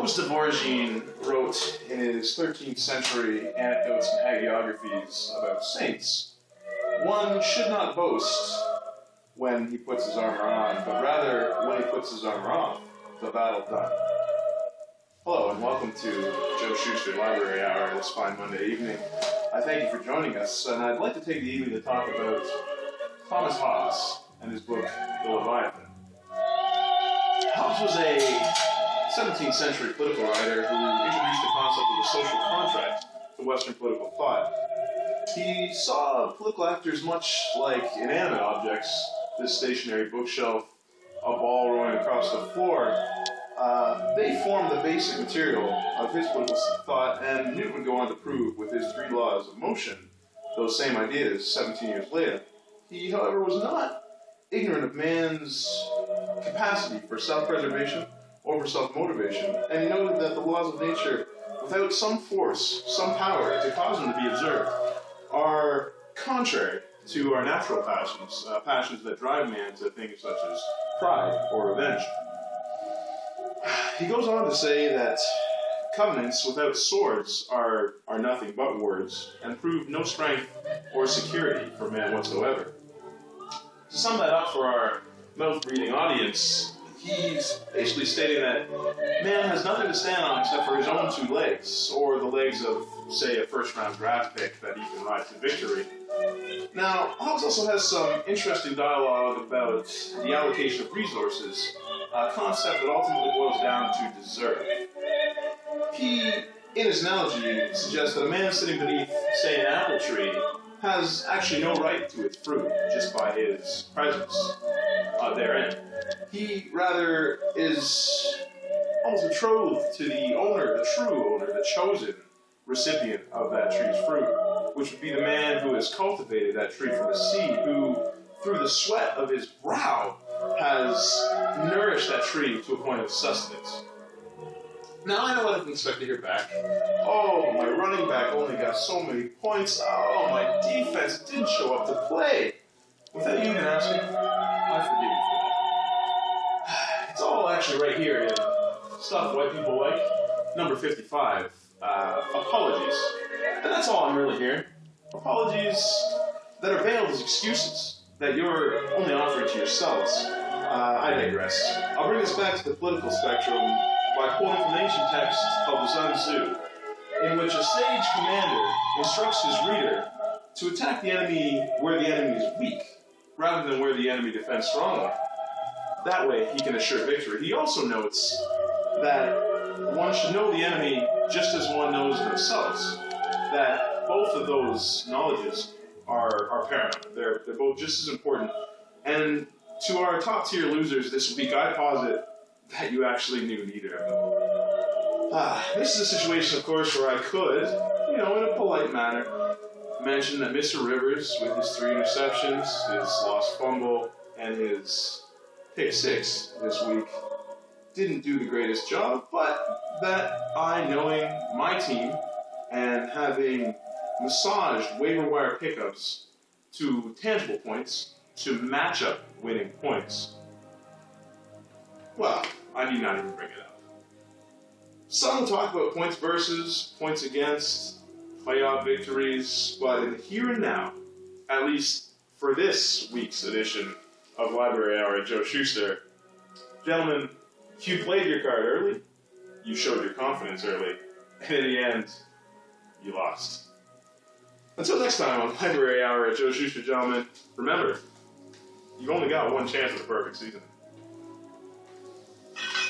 Auguste Origine wrote in his 13th century anecdotes and hagiographies about saints, one should not boast when he puts his armor on, but rather when he puts his armor off, the battle done. Hello and welcome to Joe Shuster Library Hour this fine Monday evening. I thank you for joining us, and I'd like to take the evening to talk about Thomas Hobbes and his book, The Leviathan. Hobbes was a 17th century political writer who introduced the concept of the social contract to Western political thought. He saw political actors much like inanimate objects, this stationary bookshelf, a ball rolling across the floor. They formed the basic material of his political thought, and Newton would go on to prove with his three laws of motion those same ideas 17 years later. He, however, was not ignorant of man's capacity for self-preservation or for self-motivation, and he noted that the laws of nature, without some force, some power to cause them to be observed, are contrary to our natural passions, passions that drive man to things such as pride or revenge. He goes on to say that covenants without swords are nothing but words, and prove no strength or security for man whatsoever. To sum that up for our mouth-breathing audience, he's basically stating that man has nothing to stand on except for his own two legs, or the legs of, say, a first-round draft pick that he can ride to victory. Now, Hobbes also has some interesting dialogue about the allocation of resources, a concept that ultimately boils down to deserve. He, in his analogy, suggests that a man sitting beneath, say, an apple tree has actually no right to its fruit just by his presence therein. He, rather, is almost betrothed to the owner, the true owner, the chosen recipient of that tree's fruit, which would be the man who has cultivated that tree from the seed, who, through the sweat of his brow, has nourished that tree to a point of sustenance. Now, I know what I can expect to hear back. Oh, my running back only got so many points. Oh, my defense didn't show up to play. Without you even asking, I forgive you for that. It's all actually right here in Stuff White People Like, number 55, Apologies. And that's all I'm really hearing. Apologies that are veiled as excuses that you're only offering to yourselves. I digress. I'll bring us back to the political spectrum by quoting from the ancient text of the Sun Tzu, in which a sage commander instructs his reader to attack the enemy where the enemy is weak, rather than where the enemy defends strongly. That way, he can assure victory. He also notes that one should know the enemy just as one knows themselves, that both of those knowledges are paramount. They're both just as important. And to our top-tier losers this week, I posit that you actually knew neither of them. This is a situation, of course, where I could, in a polite manner, mention that Mr. Rivers, with his 3 interceptions, his lost fumble, and his pick 6 this week, didn't do the greatest job, but that I, knowing my team and having massaged waiver wire pickups to tangible points, to match up winning points, well, I need not even bring it up. Some will talk about points versus, points against, playoff victories, but in the here and now, at least for this week's edition of Library Hour at Joe Shuster, gentlemen, you played your card early, you showed your confidence early, and in the end, you lost. Until next time on Library Hour at Joe Shuster, gentlemen, remember, you've only got one chance at the perfect season.